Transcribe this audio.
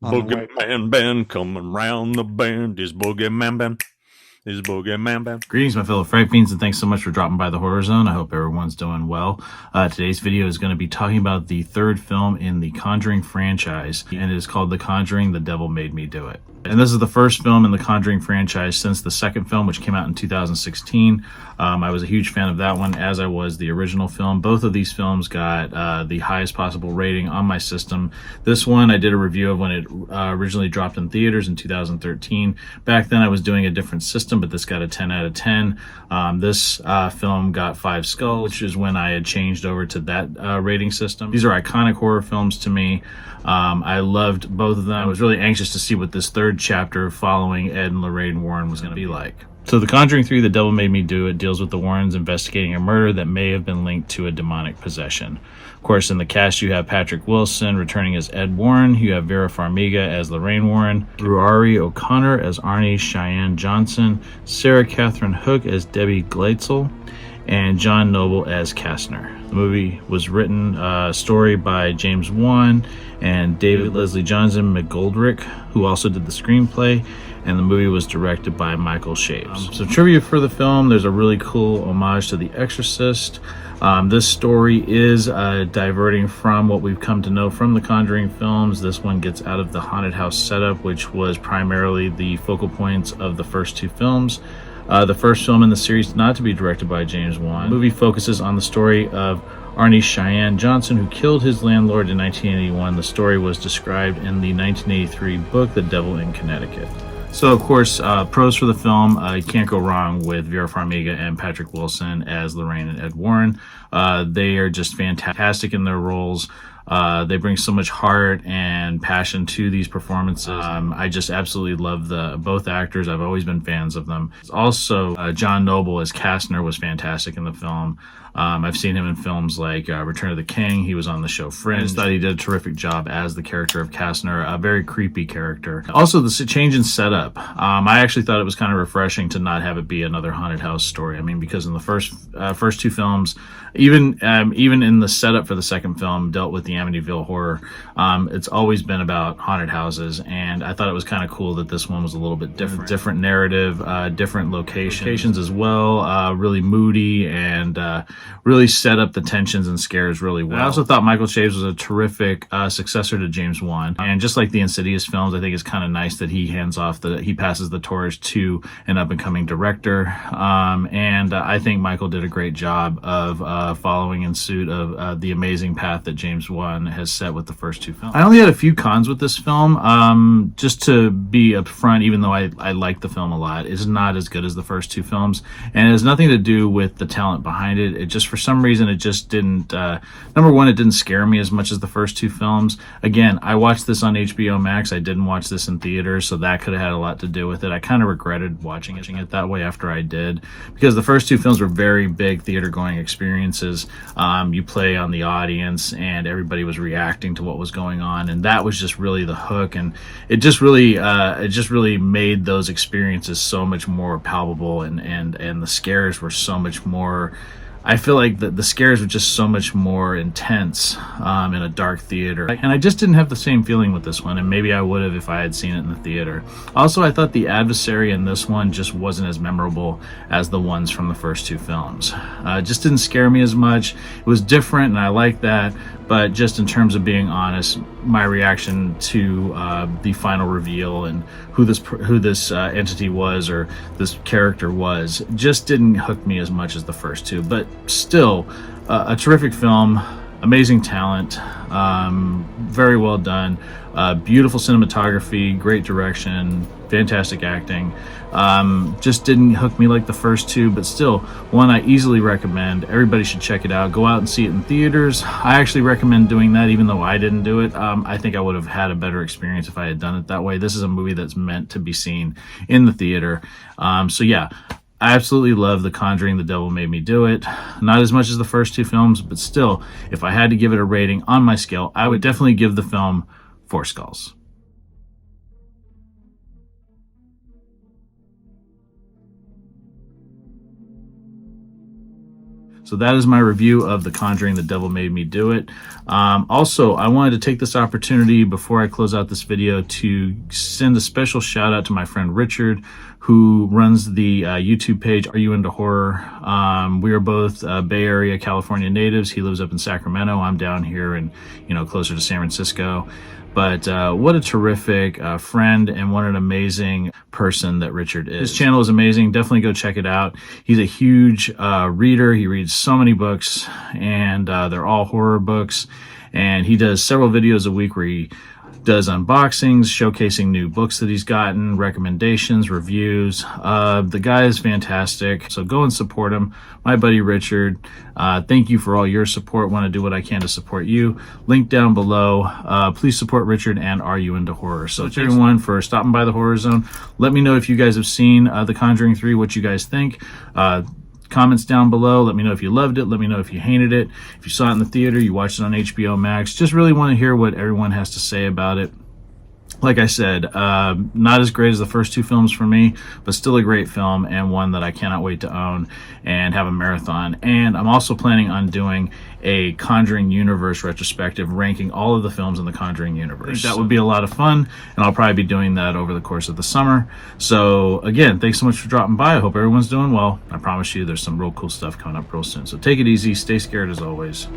on the way. Boogeyman band coming round the bend. Is boogeyman band. Is boogeyman band. Greetings, my fellow Fright Fiends, and thanks so much for dropping by the Horror Zone. I hope everyone's doing well. Today's video is going to be talking about the third film in the Conjuring franchise, and it is called The Conjuring, The Devil Made Me Do It. And this is the first film in the Conjuring franchise since the second film, which came out in 2016. I was a huge fan of that one, as I was the original film. Both of these films got the highest possible rating on my system. This one I did a review of when it originally dropped in theaters in 2013. Back then I was doing a different system, but this got a 10 out of 10. This film got 5 skulls, which is when I had changed over to that rating system. These are iconic horror films to me. I loved both of them. I was really anxious to see what this third chapter following Ed and Lorraine Warren was going to be like. So The Conjuring 3, The Devil Made Me Do It deals with the Warrens investigating a murder that may have been linked to a demonic possession. Of course, in the cast you have Patrick Wilson returning as Ed Warren, you have Vera Farmiga as Lorraine Warren, Ruari O'Connor as Arnie Cheyenne Johnson, Sarah Catherine Hook as Debbie Gleitzel, and John Noble as Kastner. The movie was written, story by James Wan and David Leslie Johnson McGoldrick, who also did the screenplay, and the movie was directed by Michael Shaves. So trivia for the film, there's a really cool homage to The Exorcist. This story is diverting from what we've come to know from the Conjuring films. This one gets out of the haunted house setup, which was primarily the focal points of the first 2 films. The first film in the series not to be directed by James Wan. The movie focuses on the story of Arnie Cheyenne Johnson, who killed his landlord in 1981. The story was described in the 1983 book, The Devil in Connecticut. So, of course, pros for the film, you can't go wrong with Vera Farmiga and Patrick Wilson as Lorraine and Ed Warren. They are just fantastic in their roles. They bring so much heart and passion to these performances. I just absolutely love both actors. I've always been fans of them. Also, John Noble as Kastner was fantastic in the film. I've seen him in films like Return of the King. He was on the show Fringe. I just thought he did a terrific job as the character of Kastner, a very creepy character. Also, the change in setup. I actually thought it was kind of refreshing to not have it be another haunted house story. I mean, because in the first 2 films, even in the setup for the second film, dealt with the Amityville horror. It's always been about haunted houses, and I thought it was kind of cool that this one was a little bit different narrative, different locations as well, really moody, and really set up the tensions and scares really well. I also thought Michael Shaves was a terrific successor to James Wan, and just like the Insidious films, I think it's kind of nice that he passes the torch to an up-and-coming director, and I think Michael did a great job of following in suit of the amazing path that James Wan has set with the first 2 films. I only had a few cons with this film. Just to be upfront, even though I like the film a lot, it's not as good as the first 2 films, and it has nothing to do with the talent behind it. It just, for some reason, it just didn't, number one, it didn't scare me as much as the first 2 films. Again, I watched this on HBO Max. I didn't watch this in theaters, so that could have had a lot to do with it. I kind of regretted watching it that way after I did, because the first 2 films were very big theater-going experiences. You play on the audience, and everybody was reacting to what was going on, and that was just really the hook, and it just really made those experiences so much more palpable, and the scares were so much more. I feel like the scares were just so much more intense in a dark theater. And I just didn't have the same feeling with this one, and maybe I would have if I had seen it in the theater. Also, I thought the adversary in this one just wasn't as memorable as the ones from the first 2 films. It just didn't scare me as much. It was different, and I like that. But just in terms of being honest, my reaction to the final reveal and who this entity was, or this character was, just didn't hook me as much as the first 2. But still, a terrific film, amazing talent, very well done, beautiful cinematography, great direction, fantastic acting. Just didn't hook me like the first 2, but still one I easily recommend. Everybody should check it out. Go out and see it in theaters. I actually recommend doing that, even though I didn't do it. I think I would have had a better experience if I had done it that way. This is a movie that's meant to be seen in the theater. So yeah, I absolutely love The Conjuring, The Devil Made Me Do It. Not as much as the first 2 films, but still, if I had to give it a rating on my scale, I would definitely give the film 4 skulls. So So that is my review of The Conjuring, The Devil Made Me Do It. Also, I wanted to take this opportunity before I close out this video to send a special shout out to my friend Richard, who runs the YouTube page Are You Into Horror. We are both Bay Area, California natives. He lives up in Sacramento. I'm down here and, closer to San Francisco. But what a terrific friend, and what an amazing person that Richard is. His channel is amazing. Definitely go check it out. He's a huge reader. He reads so many books, and they're all horror books. And he does several videos a week where he does unboxings, showcasing new books that he's gotten, recommendations, reviews. The guy is fantastic, so go and support him. My buddy Richard, thank you for all your support. Want to do what I can to support you. Link down below. Please support Richard and Are You Into Horror. So thanks everyone for stopping by the Horror Zone. Let me know if you guys have seen The Conjuring 3, what you guys think. Comments down below. Let me know if you loved it. Let me know if you hated it. If you saw it in the theater, you watched it on HBO Max. Just really want to hear what everyone has to say about it. Like I said, not as great as the first two films for me, but still a great film, and one that I cannot wait to own and have a marathon. And I'm also planning on doing a Conjuring universe retrospective, ranking all of the films in the Conjuring universe. I think that would be a lot of fun, and I'll probably be doing that over the course of the summer. So again, thanks so much for dropping by. I hope everyone's doing well. I promise you there's some real cool stuff coming up real soon. So take it easy, stay scared as always.